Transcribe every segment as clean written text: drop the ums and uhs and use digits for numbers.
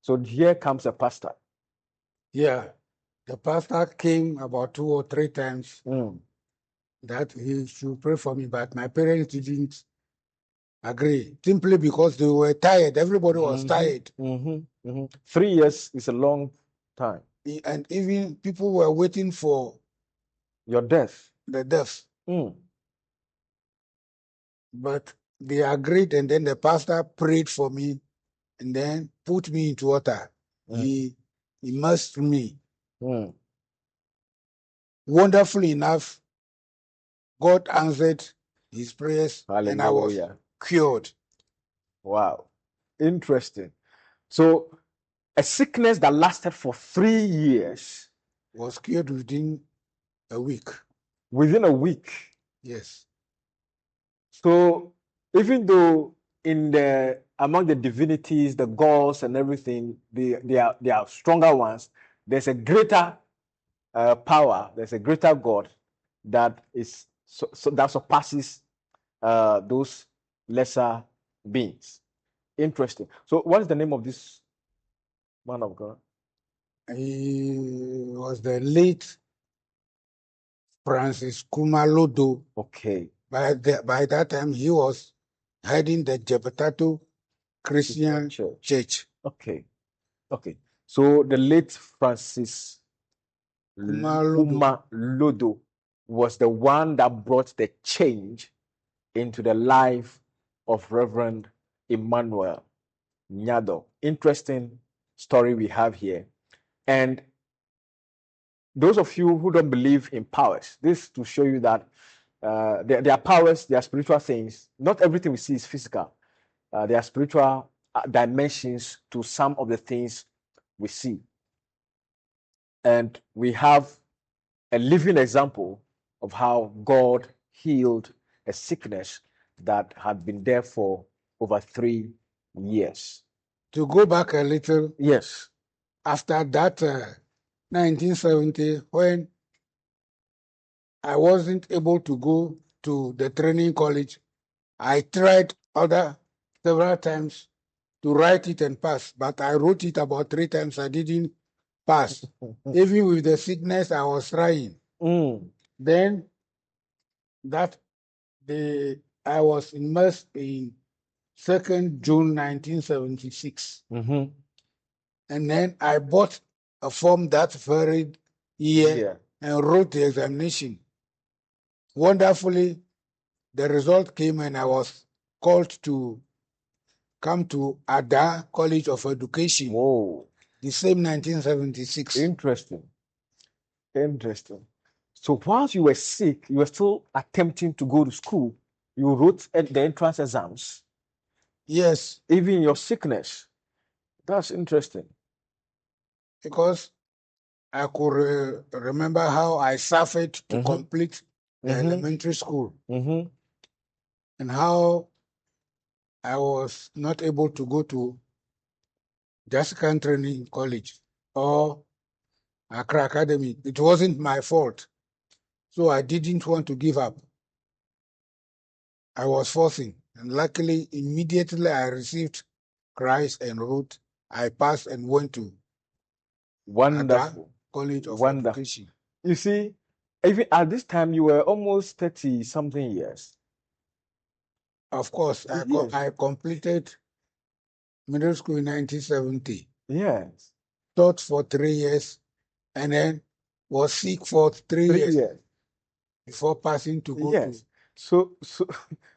So here comes a pastor. Yeah. The pastor came about 2 or 3 times that he should pray for me, but my parents didn't agree simply because they were tired. Everybody was tired. 3 years is a long time. And even people were waiting for Your death. the death. But they agreed, and then the pastor prayed for me and then put me into water. He immersed me. Wonderfully enough, God answered his prayers. Hallelujah. And I was cured. Wow. Interesting. So a sickness that lasted for 3 years was cured within a week. Within a week. Yes. So even though among the divinities, the gods and everything, they are stronger ones, there's a greater power, there's a greater God that is that surpasses those lesser beings. Interesting. So what is the name of this man of God? He was the late Francis Kumalodo. Okay. By that time, he was heading the Jebetato Christian Church. Okay. Okay. So the late Francis Kumalodo was the one that brought the change into the life of Reverend Emmanuel Nyador. Interesting story we have here. And those of you who don't believe in powers, this to show you that there are powers, there are spiritual things. Not everything we see is physical. There are spiritual dimensions to some of the things we see. And we have a living example of how God healed a sickness that had been there for over 3 years. To go back a little, yes, after that 1970, when I wasn't able to go to the training college, I tried several times to write it and pass, but I wrote it about 3 times. I didn't pass. Even with the sickness, I was trying. Then I was immersed in 2nd June 1976. And then I bought a form that very year and wrote the examination. Wonderfully, the result came and I was called to come to Ada College of Education. Whoa. The same 1976. Interesting. So whilst you were sick, you were still attempting to go to school. You wrote the entrance exams. Yes. Even in your sickness. That's interesting. Because I could remember how I suffered to complete the elementary school. And how I was not able to go to Jessica Training College or Accra Academy. It wasn't my fault. So I didn't want to give up. I was forcing. And luckily, immediately I received Christ and wrote. I passed and went to Wonderful. College of Education. You see, even at this time, you were almost 30-something years. Of course, I completed middle school in 1970. Yes. Taught for 3 years and then was sick for 3 years before passing to go to. So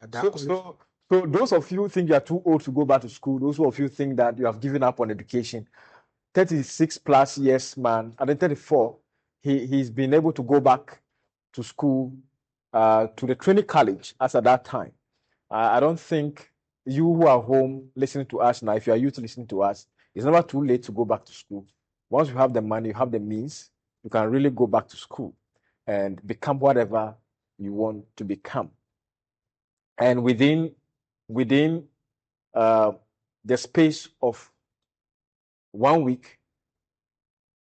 those of you think you are too old to go back to school, those of you think that you have given up on education, 36 plus years man, and then 34, he's been able to go back to school, to the training college as at that time. I don't think you who are home listening to us now, if you are used to listening to us, it's never too late to go back to school. Once you have the money, you have the means, you can really go back to school and become whatever you want to become. And within the space of 1 week,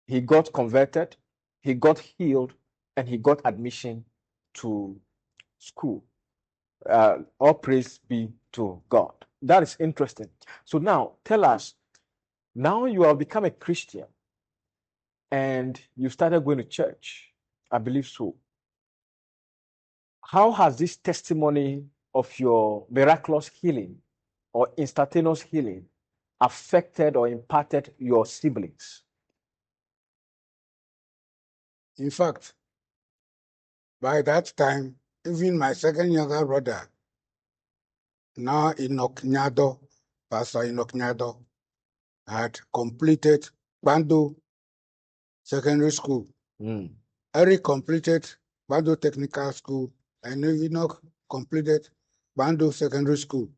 he got converted, he got healed, and he got admission to school. All praise be to God. That is interesting. So now tell us, Now you have become a Christian and you started going to church. I believe so. How has this testimony of your miraculous healing or instantaneous healing affected or impacted your siblings? In fact, by that time, even my second younger brother, now Nyador, Pastor Nyador, had completed Bando Secondary School. Eric completed Bando Technical School, and Enoch completed Bando Secondary School.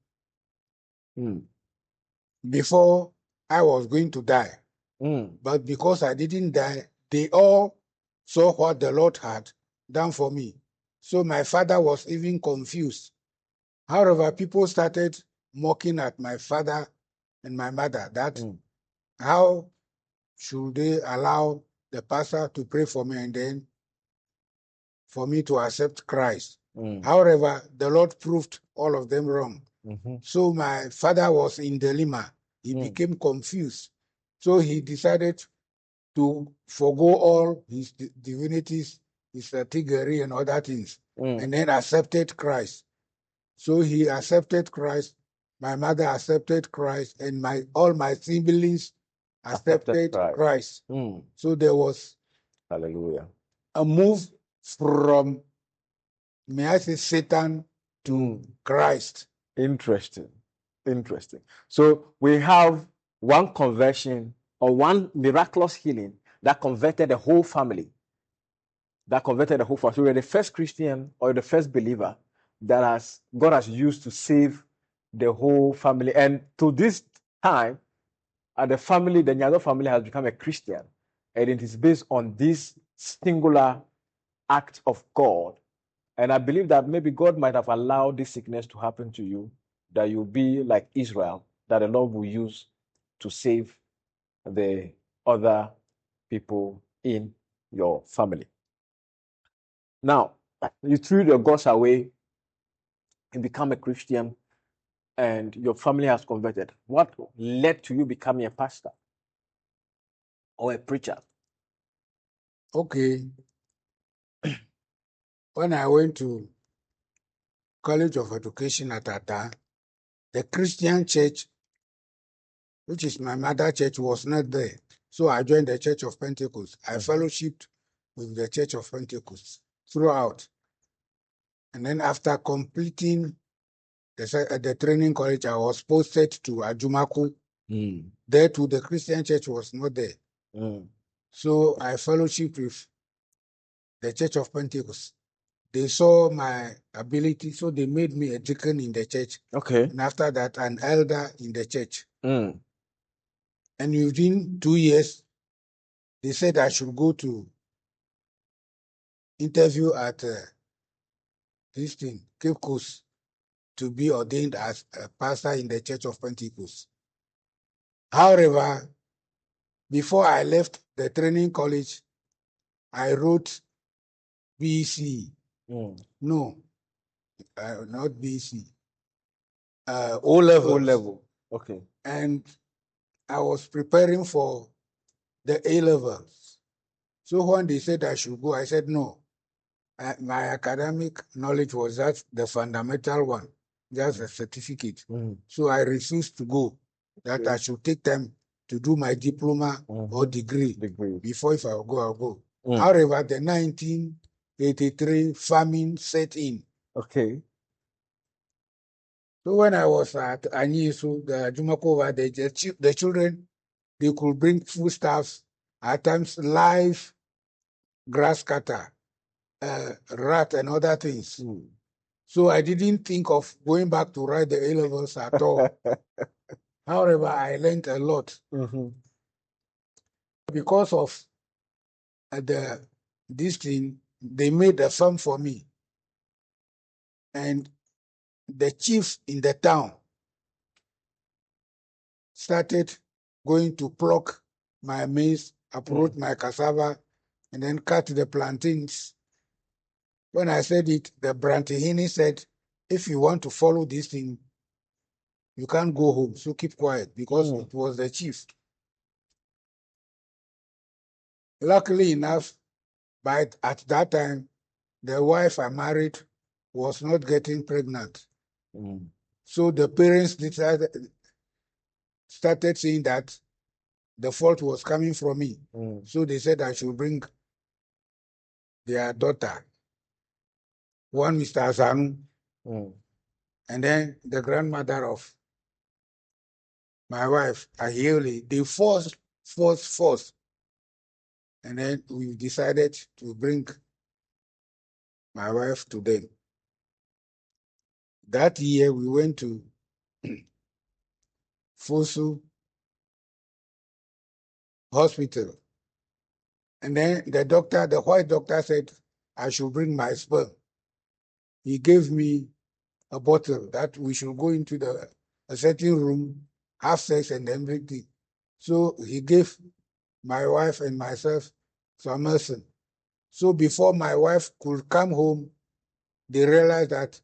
Before I was going to die. But because I didn't die, they all saw what the Lord had done for me. So my father was even confused. However, people started mocking at my father and my mother that how should they allow the pastor to pray for me and then for me to accept Christ. However, the Lord proved all of them wrong. So my father was in dilemma. He became confused. So he decided to forgo all his divinities, his category and other things, and then accepted Christ. So he accepted Christ. My mother accepted Christ, and all my siblings accepted Christ. So there was Hallelujah. a move from, may I say, Satan to Christ. Interesting. Interesting. So we have one conversion or one miraculous healing that converted the whole family. So you're the first Christian or the first believer that God has used to save the whole family. And to this time, the Nyador family has become a Christian. And it is based on this singular act of God. And I believe that maybe God might have allowed this sickness to happen to you, that you'll be like Israel, that the Lord will use to save the other people in your family. Now, you threw your gods away and become a Christian, and your family has converted. What led to you becoming a pastor or a preacher? Okay. When I went to College of Education at Ata, the Christian church, which is my mother church, was not there. So I joined the Church of Pentecost. I fellowshipped with the Church of Pentecost throughout. And then after completing the training college, I was posted to Ajumaku. There too, the Christian church was not there. So I fellowshipped with the Church of Pentecost. They saw my ability, so they made me a deacon in the church. Okay. And after that, an elder in the church. And within 2 years, they said I should go to interview at this thing, Cape Coast, to be ordained as a pastor in the Church of Pentecost. However, before I left the training college, I wrote BC. No, not BC. O level. O level. Okay. And I was preparing for the A levels. So when they said I should go, I said no. My academic knowledge was just the fundamental one, just a certificate. So I refused to go. That I should take time to do my diploma or degree before, if I'll go. However, the 1983 famine set in. Okay. So when I was at Anyisu, the Jumakova, the children, they could bring foodstuffs, at times live grass cutter, rat and other things. So I didn't think of going back to write the A levels at all. However, I learned a lot because of this thing. They made a farm for me, and the chief in the town started going to pluck my maize, uproot my cassava, and then cut the plantains. When I said it, the Brantihini said, if you want to follow this thing, you can't go home, so keep quiet, because it was the chief. Luckily enough, at that time, the wife I married was not getting pregnant. So the parents started saying that the fault was coming from me. So they said I should bring their daughter, one Mr. Asanu, and then the grandmother of my wife, Ahiole. They forced. And then we decided to bring my wife to them. That year we went to Fosu Hospital. And then the white doctor said I should bring my sperm. He gave me a bottle that we should go into a certain room, have sex and everything. So he gave my wife and myself some medicine. So before my wife could come home, they realized that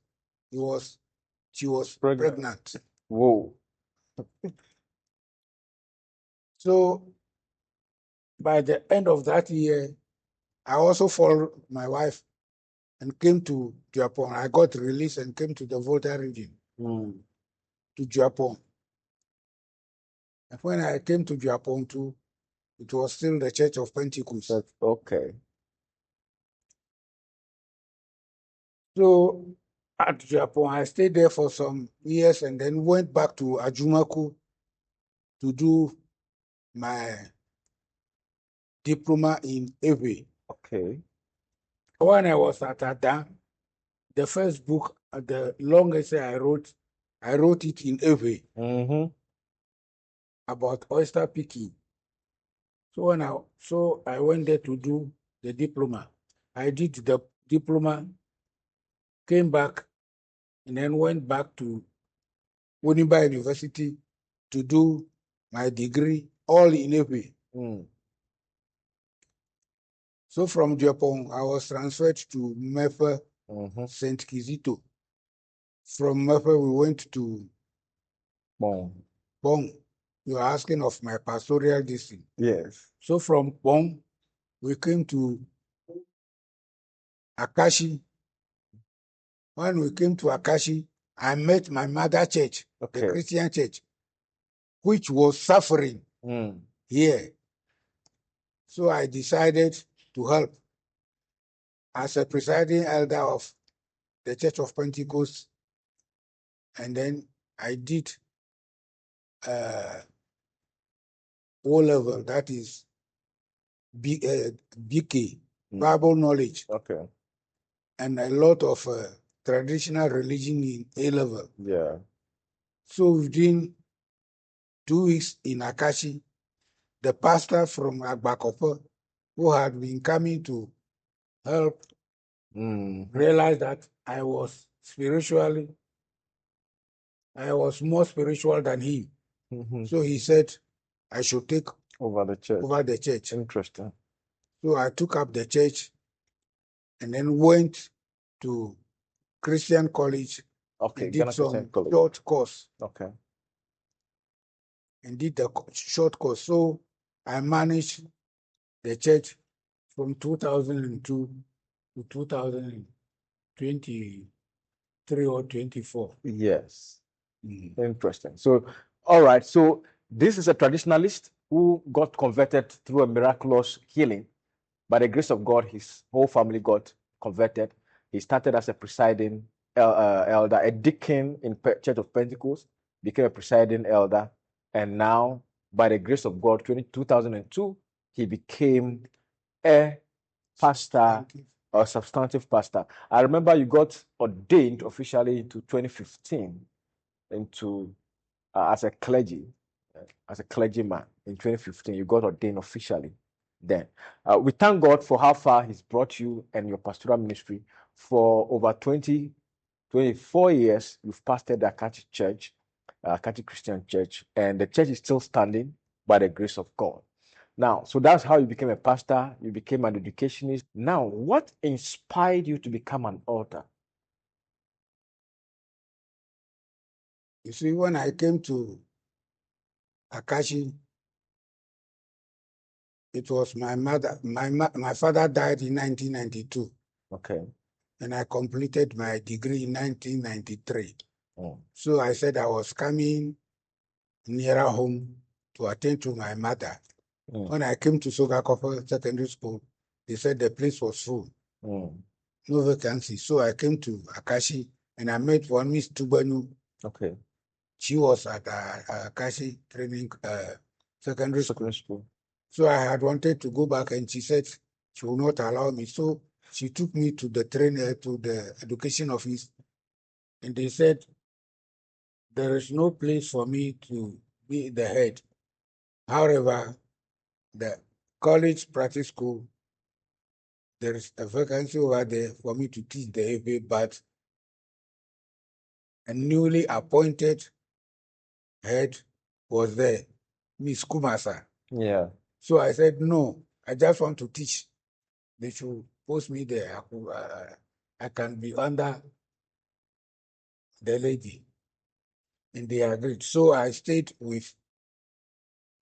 she was pregnant. Whoa. So by the end of that year, I also followed my wife and came to Japan. I got released and came to the Volta region, to Japan. And when I came to Japan too, it was still the Church of Pentecost. Okay. So at Japan, I stayed there for some years and then went back to Ajumaku to do my diploma in Ewe. Okay. When I was at Ada, the first book, the long essay I wrote it in Ewe about oyster picking. So I went there to do the diploma. I did the diploma, came back, and then went back to Winneba University to do my degree, all in Ewe. So from Japan, I was transferred to Mefe, St. Kizito. From Mefe, we went to Bong. You are asking of my pastoral district. Yes. So from Bong, we came to Akashi. When we came to Akashi, I met my mother church, the Christian church, which was suffering here. So I decided to help as a presiding elder of the Church of Pentecost. And then I did O-level, that is BK, Bible knowledge. Okay. And a lot of traditional religion in A-level. Yeah. So within 2 weeks in Akashi, the pastor from Agbakopo, who had been coming to help, realized that I was more spiritual than him. So he said I should take Over the church. Interesting. So I took up the church and then went to Christian college. Okay, and did Ghana some Christian College. short course. Okay. And did the short course. So I managed the church from 2002 to 2023 or 24. Yes. Interesting. So, all right. So this is a traditionalist who got converted through a miraculous healing. By the grace of God, his whole family got converted. He started as a presiding elder, a deacon in Church of Pentecost, became a presiding elder, and now, by the grace of God, 2002, he became a pastor, a substantive pastor. I remember you got ordained officially into 2015 into as a clergyman in 2015. You got ordained officially then. We thank God for how far he's brought you and your pastoral ministry. For over 24 years, you've pastored the Akachi Church, Akachi Christian Church, and the church is still standing by the grace of God. Now, so that's how you became a pastor. You became an educationist. Now, what inspired you to become an author? You see, when I came to Akashi, it was my mother. My father died in 1992. Okay. And I completed my degree in 1993. Mm. So I said I was coming nearer home to attend to my mother. Mm. When I came to Sogakopo Secondary School, they said the place was full, no vacancy. So I came to Akashi and I met one Miss Tubanu. Okay. She was at Akashi training secondary school. So I had wanted to go back and she said she will not allow me. So she took me to the trainer, to the education office, and they said there is no place for me to be the head. However, the college practice school, there is a vacancy over there for me to teach the AV, but a newly appointed head was there, Miss Kumasa. Yeah. So I said, no, I just want to teach. They should post me there. I can be under the lady. And they agreed. So I stayed with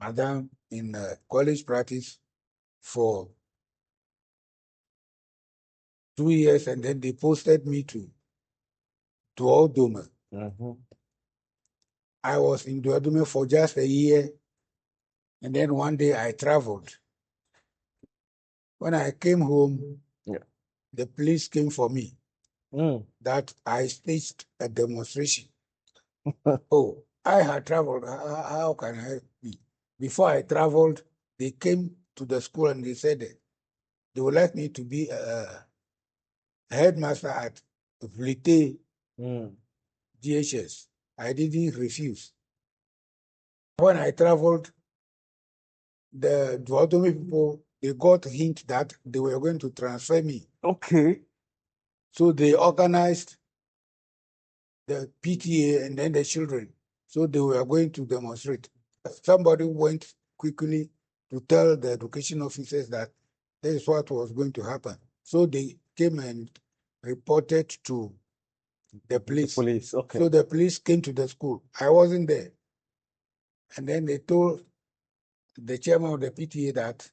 Madam in college practice for 2 years, and then they posted me to Duodome. I was in Duodome for just a year, and then one day I traveled. When I came home, the police came for me that I staged a demonstration. Oh, I had traveled. How can I be? Before I traveled, they came to the school and they said they would like me to be a headmaster at Vlite DHS. I didn't refuse. When I traveled, the Duodomi people, they got a hint that they were going to transfer me. Okay. So they organized the PTA and then the children. So they were going to demonstrate. Somebody went quickly to tell the education officers that this is what was going to happen. So they came and reported to the police. The police, okay. So the police came to the school. I wasn't there. And then they told the chairman of the PTA that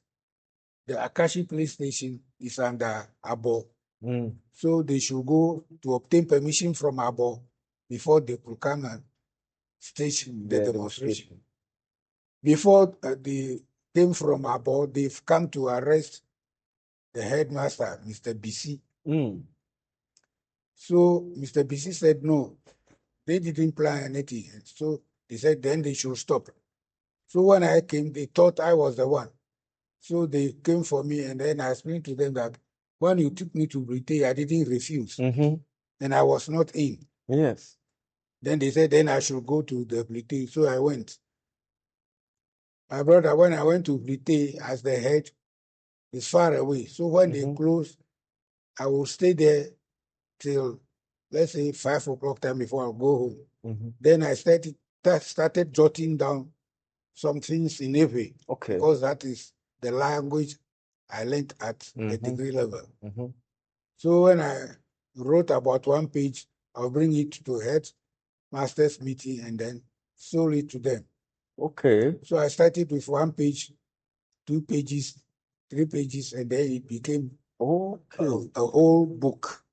the Akashi police station is under Abo. So they should go to obtain permission from Abo before they could come and stage the demonstration. Before they came from Abo, they've come to arrest the headmaster, Mr. BC. So Mr. BC said no, they didn't plan anything. So they said then they should stop. So when I came, they thought I was the one. So they came for me, and then I explained to them that when you took me to Britain, I didn't refuse. And I was not in. Yes. Then they said then I should go to the Britain. So I went. My brother, when I went to Britain as the head, it's far away. So when they close, I will stay there till, let's say, 5 o'clock time before I go home. Then I started jotting down some things in Ewe. Okay. Because that is the language I learned at the degree level. So when I wrote about 1 page, I'll bring it to head master's meeting and then show it to them. Okay. So I started with 1 page, 2 pages, 3 pages, and then it became a whole book,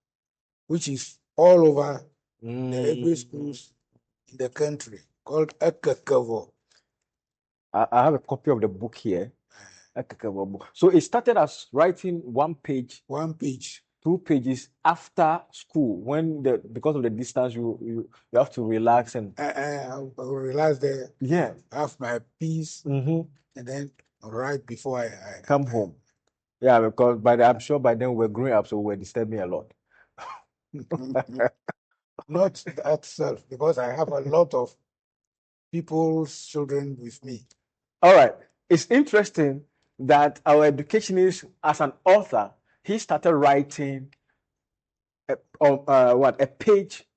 which is all over every schools in the country, called Ekekavo. I have a copy of the book here. So it started as writing 1 page, 2 pages after school, when because of the distance you have to relax and I will relax there. Yeah. Have my peace, and then right before I come home. Yeah, because I'm sure by then we're growing up, so we're disturbing a lot. Not that self, because I have a lot of people's children with me. All right. It's interesting that our educationist, as an author, he started writing a page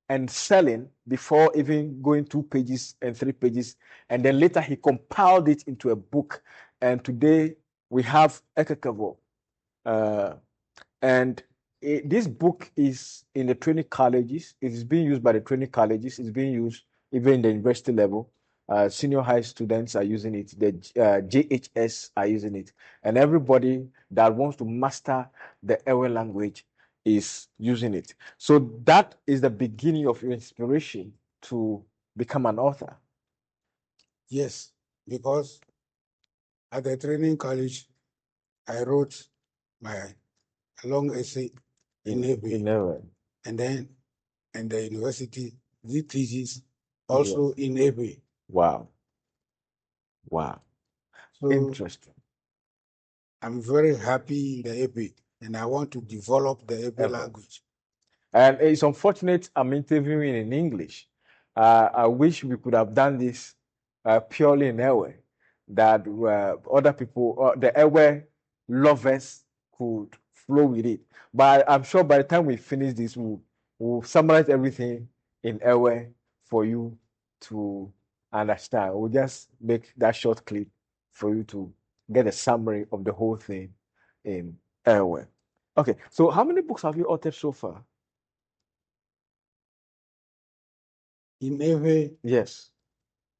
and selling before even going 2 pages and 3 pages, and then later he compiled it into a book. And today we have Ekekavo, and this book is in the training colleges. It is being used by the training colleges. It's being used even in the university level. Senior high students are using it. The JHS are using it. And everybody that wants to master the Ewe language is using it. So that is the beginning of your inspiration to become an author. Yes, because at the training college, I wrote my long essay in Ewe. And then in the university, the thesis also in Ewe. Wow. Wow. So interesting. I'm very happy in the Ewe, and I want to develop the Ewe language. And it's unfortunate I'm interviewing in English. I wish we could have done this purely in Ewe, that other people, the Ewe lovers, could flow with it. But I'm sure by the time we finish this, we'll summarize everything in Ewe for you to understand. We'll just make that short clip for you to get a summary of the whole thing in Ewe. Okay, so how many books have you authored so far? In Ewe, yes,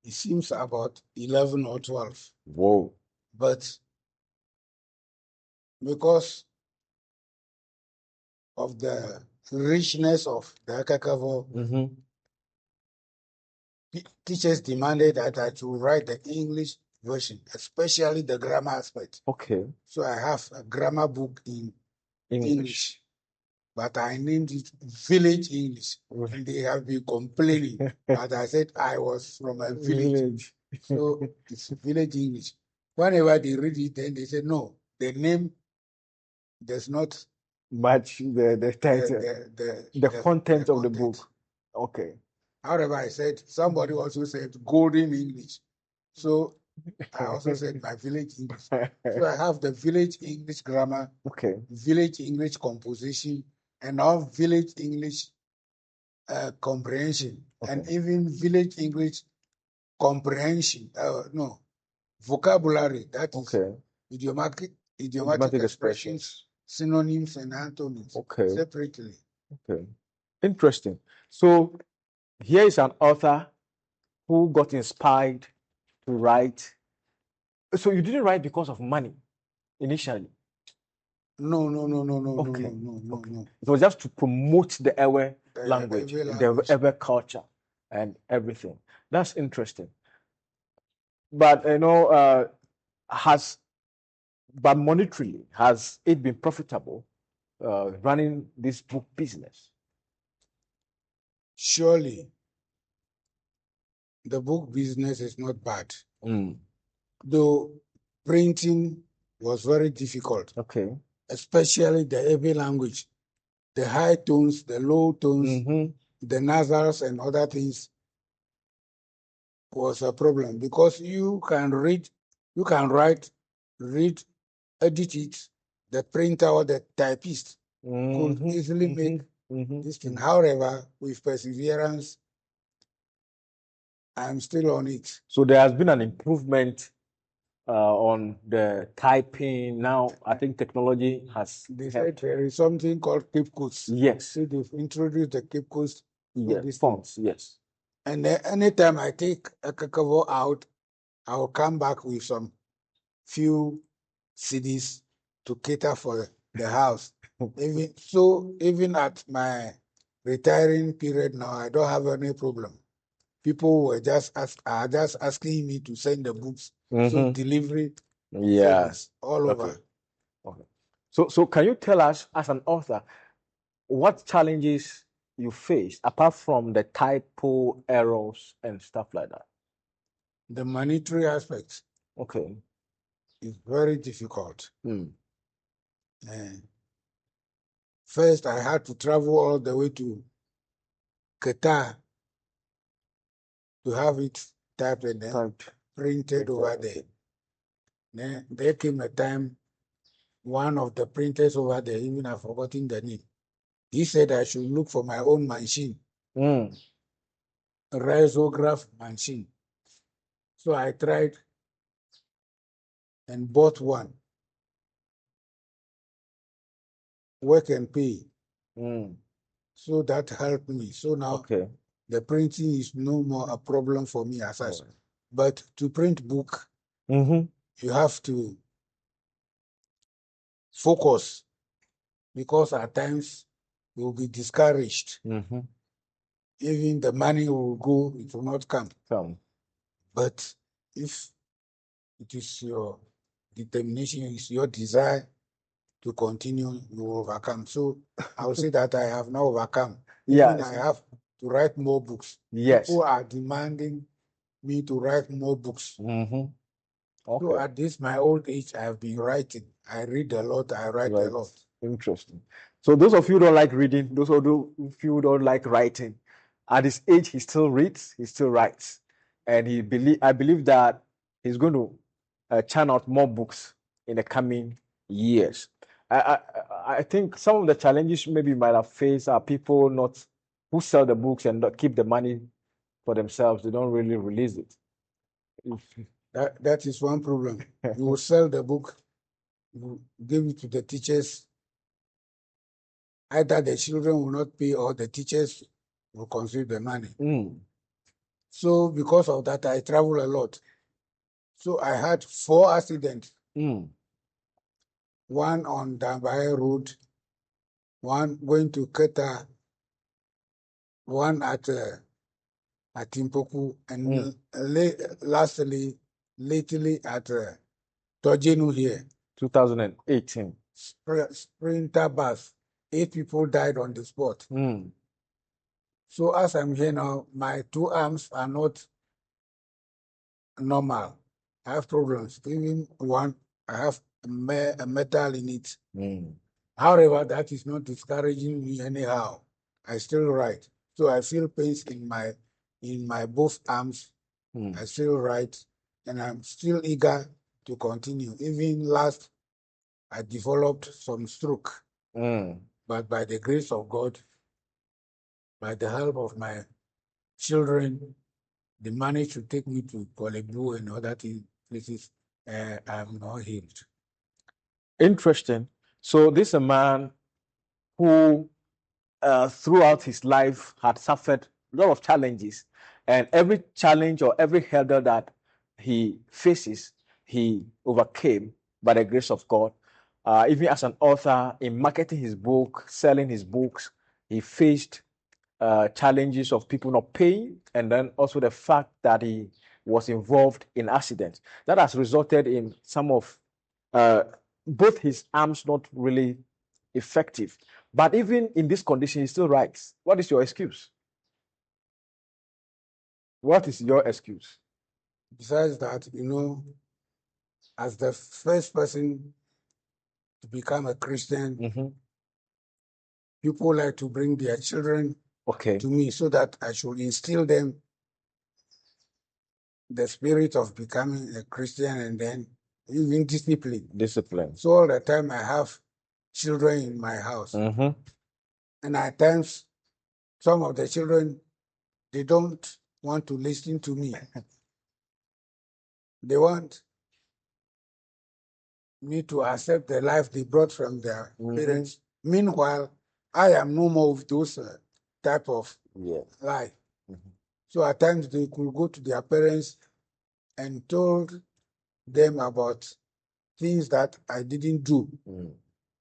it seems about 11 or 12. Whoa. But because of the richness of the Akakavo, teachers demanded that I should write the English version, especially the grammar aspect. Okay. So I have a grammar book in English, but I named it Village English. And they have been complaining, but I said I was from a village. So it's Village English. Whenever they read it, then they say, no, the name does not match the title, the content of the book. Okay. However, I said, somebody also said Golden English. So I also said my Village English. So I have the Village English grammar, Okay. Village English composition, and all Village English comprehension, and even Village English comprehension. No, vocabulary, that is idiomatic expressions, synonyms, and antonyms separately. Okay. Interesting. So here is an author who got inspired to write. So you didn't write because of money initially? No. It was just to promote the Ewe language, the Ewe culture, and everything. That's interesting. But but monetarily, has it been profitable running this book business? Surely, the book business is not bad. Though printing was very difficult. Okay. Especially the Ewe language, the high tones, the low tones, the nasals, and other things was a problem, because you can write, read, edit it. The printer or the typist could easily make this thing. However, with perseverance, I'm still on it. So there has been an improvement on the typing. Now, I think technology has. They said there is something called Cape Coast. Yes. So they've introduced the Cape Coast. Yes. Fonts. Yes. And anytime I take a Kakavo out, I will come back with some few CDs to cater for the house. Even at my retiring period now, I don't have any problem. People were just asking me to send the books. So delivery service all over. Okay. So can you tell us, as an author, what challenges you faced apart from the typo errors and stuff like that? The monetary aspect. Okay. Is very difficult. First, I had to travel all the way to Qatar to have it typed and then printed over there. Then there came a time, one of the printers over there, even I've forgotten the name, he said I should look for my own machine, a risograph machine. So I tried and bought one. Work and pay. So that helped me. So now the printing is no more a problem for me as such. But to print book, Mm-hmm. you have to focus, because at times you will be discouraged. Mm-hmm. Even the money will go, it will not come. But if it is your determination, it's your desire to continue, you will overcome. So I will say that I have now overcome. Even Yes. I have to write more books. Yes. People are demanding me to write more books. Mm-hmm. Okay. So at this my old age, I have been writing. I read a lot, I write a lot. Interesting. So those of you who don't like reading, those of you who don't like writing, at his age, he still reads, he still writes. And I believe that he's going to churn out more books in the coming years. I think some of the challenges maybe you might have faced are people not who sell the books and not keep the money for themselves. They don't really release it. That is one problem. You will sell the book, you give it to the teachers. Either the children will not pay or the teachers will consume the money. So because of that, I travel a lot. So I had 4 accidents. One on Dambaye Road, one going to Keta, one at Timpoku, and lately at Tojenu here. 2018. Sprinter bus. 8 people died on the spot. So as I'm here now, my 2 arms are not normal. I have problems. Even one, I have a metal in it. However, that is not discouraging me anyhow. I still write. So I feel pains in my both arms. I still write, and I'm still eager to continue. Even last, I developed some stroke. But by the grace of God, by the help of my children, they managed to take me to Kolebu and other places. I'm now healed. Interesting. So this is a man who throughout his life had suffered a lot of challenges, and every challenge or every hurdle that he faces, he overcame by the grace of God. Even as an author, in marketing his book, selling his books, he faced challenges of people not paying, and then also the fact that he was involved in accidents that has resulted in some of both his arms not really effective. But even in this condition, he still writes. What is your excuse? What is your excuse? Besides that, as the first person to become a Christian, people like to bring their children to me so that I should instill them the spirit of becoming a Christian and then even discipline. So all the time I have children in my house. And at times, some of the children, they don't want to listen to me. They want me to accept the life they brought from their parents. Meanwhile, I am no more with those type of life. So at times they could go to their parents and told them about things that I didn't do.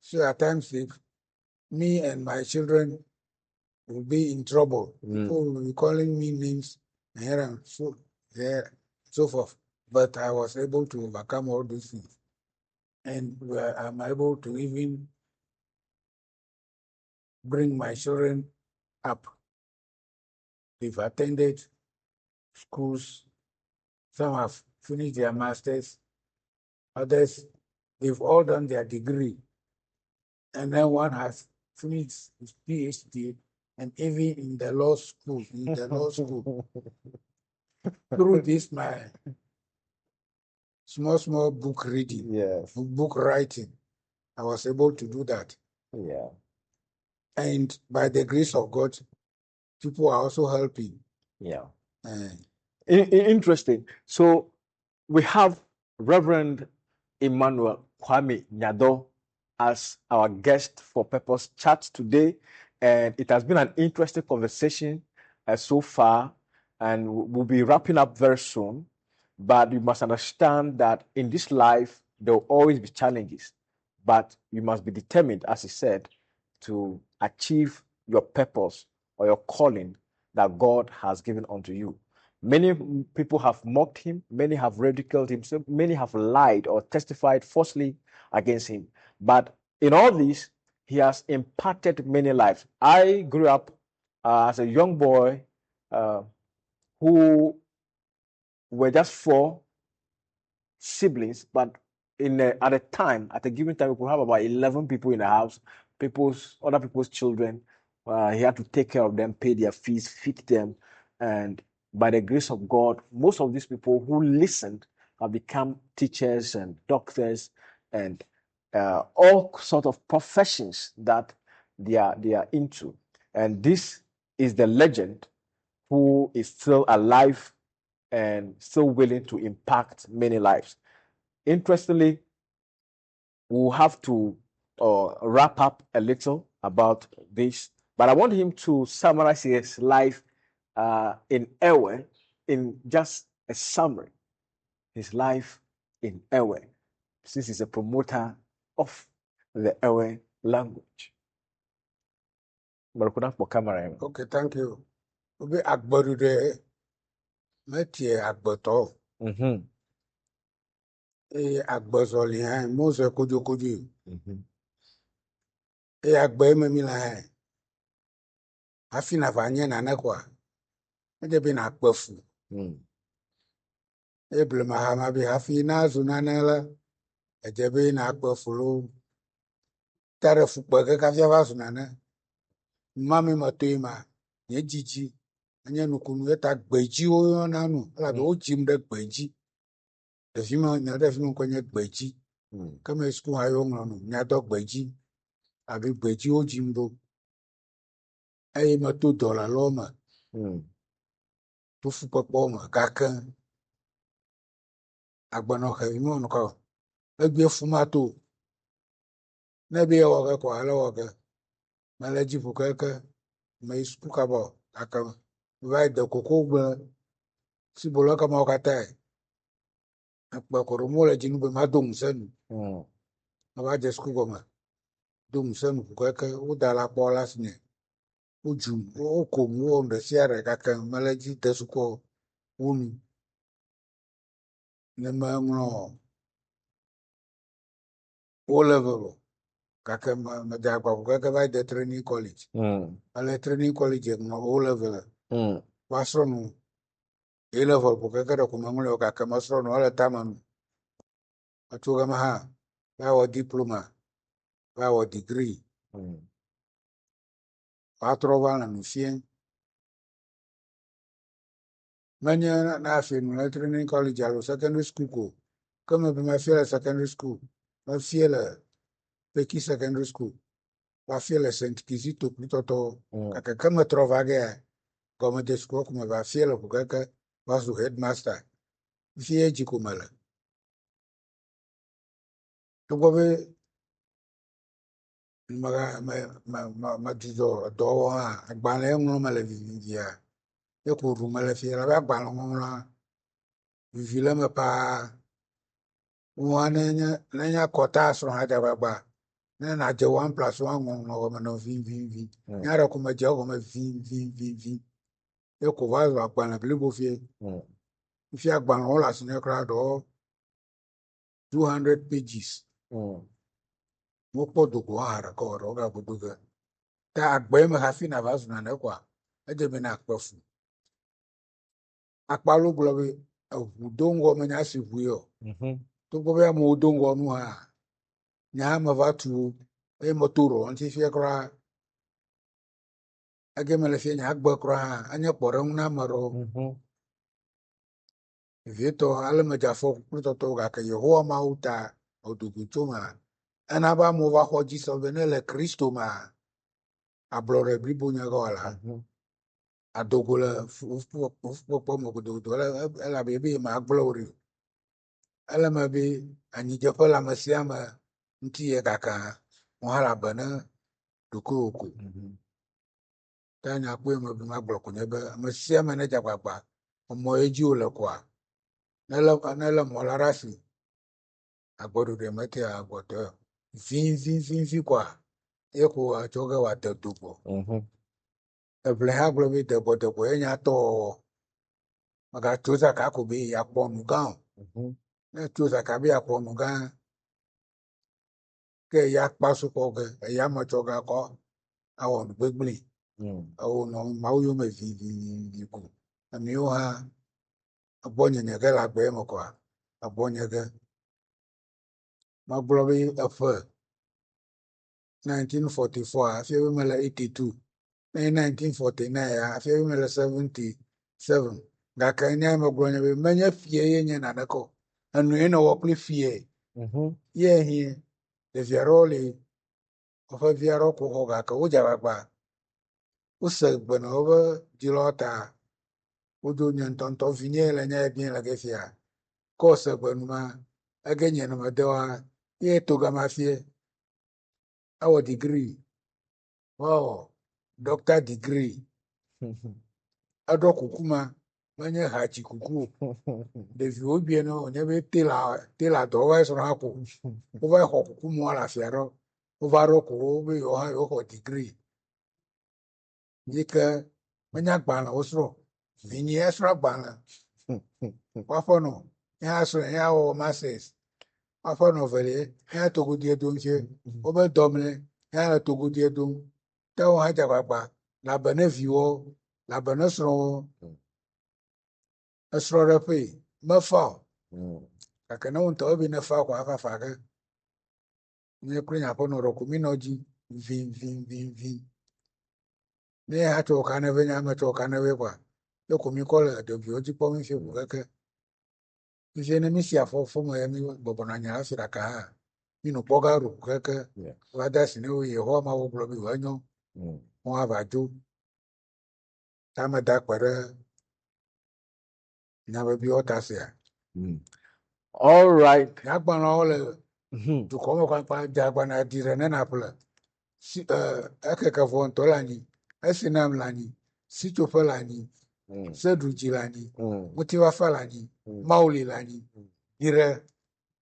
So at times if me and my children will be in trouble, people will be calling me names and so forth. But I was able to overcome all these things. And I'm able to even bring my children up. They've attended schools. Some have finished their masters. Others, they've all done their degree. And then one has finished his PhD and even in the law school, Through this, my small book reading, book writing, I was able to do that. And by the grace of God, people are also helping. Interesting. So we have Reverend Emmanuel Nyador as our guest for Purpose Chat today, and it has been an interesting conversation so far, and we'll be wrapping up very soon. But you must understand that in this life, there will always be challenges. But you must be determined, as he said, to achieve your purpose or your calling that God has given unto you. Many people have mocked him, many have ridiculed him, so many have lied or testified falsely against him. But in all this, he has impacted many lives. I grew up as a young boy who were just four siblings, but at a time, at a given time, we could have about 11 people in the house, other people's children. He had to take care of them, pay their fees, feed them, and by the grace of God, most of these people who listened have become teachers and doctors and all sort of professions that they are into. And this is the legend who is still alive and still willing to impact many lives. Interestingly, we'll have to wrap up a little about this, but I want him to summarize his life in Ewe, in just a summary, his life in Ewe, since he's a promoter of the Ewe language. Okay, thank you. Obi agbaru de metie agboto. Agbozoli hai Mose kuju. Agbe me la hai. Afina vanye na nekwa. Ede bi na akpofu. Eble mahama bi afina zunanela. Ede bi na akpofu lo. Tare fukwe ke kafia va zunane. Mami matoima. Nye jiji. Anye nukunu eta gbeji o nanu. Ala bi o jim de gbeji. Defima kwenye gbeji. Kama esku hayo ngano. Nyado gbeji. Abi gbeji o jimbo. Aye mato dola loma. Tu fukwe poma kaka. Agbano ke imo nuka. Egbe fumato. Nebe ya waka kwa ala waka. Malaji fukaka. Ma isku kabo. Kaka. Vai de koko gba. Si bolo kama wakatae. Akpa koromole jinube ma dong senu. Aba jesku goma. Dong senu fukaka. Udala pola sine. Ujum. Okomu onde siare kaka. Malaji desuko. Unu. Nema mno. O level. Kaka majagwa fukaka vai de training college. Ale training college no O level. Wasronu. A level fukaka da kumangule kaka masronu ala tamanu. Atuga maha. Wa diploma. Wa degree. Patrova na nufien. Manya na afinu training college alo secondary school ko. Kama bima fiela secondary school. Ma fiela Peki secondary school. Ma fiela Saint Kizito Plutoto. Kaka kama trovage. Kama de school kuma va fiela kukaka. Wasu headmaster. Fie jikumala. Tukobe matizo do ha agbale ngno mala vivia. Eko rumala fiela ba agbale ngno vivila me pa nenya kota so ha da ba na je 1+1 ngno no vi nyara kuma je ko ma vi eko vazo agbale blibo fie fie agbale hola sine kra do 200 pages mo podo ko ara ko ro ga buduga ta agbe me ha fi na vazo na ne kwa eje me na akpafu akpalu globe udongo me na sivuyo to go be mo udongo nu ha nya ma vatu e motoro anti fie kra age me le fie nya agba kra anya pore na maro vieto ale me jafo pluto to ga ke Yehowa ma uta odugu toma ana ba mo va ho jiso benele Kristo ma ablore bribo nya go ala adogola fu mo do la bebe ma glory ala ma be anyi jepo la masiama nti ye kaka mohala bana duko tanya kwe mo bi ma bloko nyebe masiama na jagbagba omo eji ole kwa nela molarasi agbodo de mete agbodo zin kwa eko achoga watetupo evle ha glo bi debo enya to maga tuza ka ko bi ya ponu gan na tuza ka bi ya ponu gan ke ya pasu ko ge ya mo choga ko awon gbegbli awon no mawuyo me vi ku ami o ha abonye ne ge la gbe mo kwa abonye ge ma glo bi afa 1944 afia bi mala 82 na 1949 afia bi mala 77 ga ka nya ma glo nya bi manya fie ye nya na ko anu ye no wo pli fie ye hi de viaroli o fa viaro ko ho ga ka o ja ba o se gbana o ba dilota o do nya tonto vinye la nya bien la ge fia ko se gbanu ma age nya na ma de wa ye to ga ma fie our degree wow doctor degree ado kukuma manye hachi kuku devi obie no onye be tela do wa so ha ko o va ho kuku ala fiaro o va ro ko be yo ha yo ho degree yika manya gba na osro vinyi esra gba na wa fo no ya so ya o masters wa fo no vele ya to go die do nche o be domle ya to go die do ta o ha ja gba la beneviwo la benesro esro repe mafa akana unta obi na fa kwa afa ga nye kunya po no roku minoji vin ne ha to kana ve nya ma to kana ve kwa yo kumi kola de bi oji po mi fe bu keke nje ne mi si afo fo mo ya mi bobo na nya afira ka ha inu poga ru keke wa da si ne o ye ho ma wo blo bi wa nyo mo aba ju ta ma da kwere nya ba bi o ta se ya All right. nya gba na ole tu ko mo kwa pa ja gba na dire ne na pula si akeka fo nto lani esinam lani sitofa lani seduji lani mutiwa falani mauli lani dire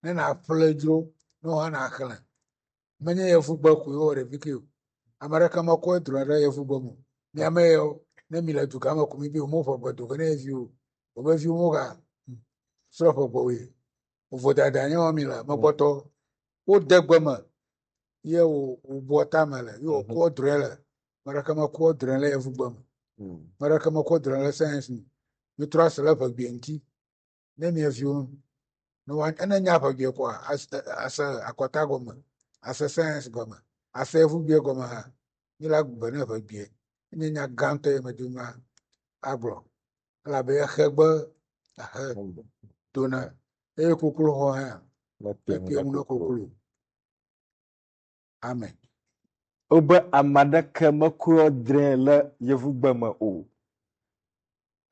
ne na pledro no ha na akala menye ye fugba ku yo re bikio amaraka mako dro ra ye fugba mu mi ameyo ne mi la du kama ku mi bi mo fo gba du ne view o be view mo ga so fo gbo we o fo dada nya o mi la mo poto o degba ma ye o bota mala yo ko drela mara kama ko drela ya fugba mara kama ko drela science mi trust la fa bienti ne mi afiu no wan ana nya fa bi ko asa akota goma asa science goma asa fu bi goma ha ni la gba na fa bi ni nya gante ma duma agro la be khagba ha dona e kokulu ho ha pe pe mu na kokulu amen Obe amadeke mekuro dre le yevugbeme o.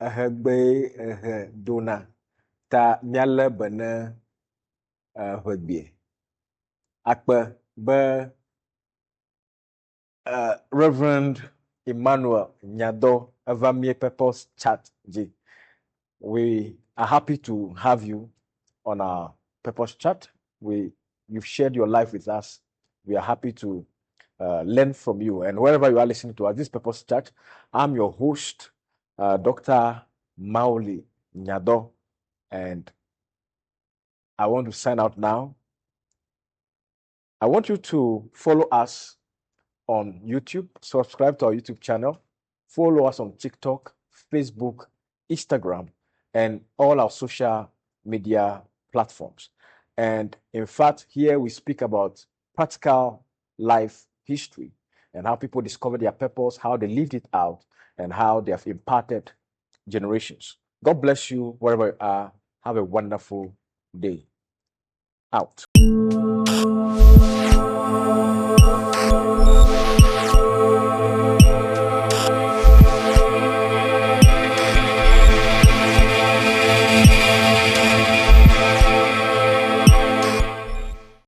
Ehegbe dona ta miale bene hwebie. Akpe be Reverend Emmanuel Nyador Evamie Purpose Chat G. We are happy to have you on our Purpose Chat. You've shared your life with us. We are happy to learn from you. And wherever you are listening to us, this Purpose Chat, I'm your host, Dr. Mauli Nyador, and I want to sign out now. I want you to follow us on YouTube, subscribe to our YouTube channel, follow us on TikTok, Facebook, Instagram, and all our social media platforms. And in fact, here we speak about practical life history and how people discovered their purpose, how they lived it out, and how they have imparted generations. God bless you wherever you are. Have a wonderful day. Out.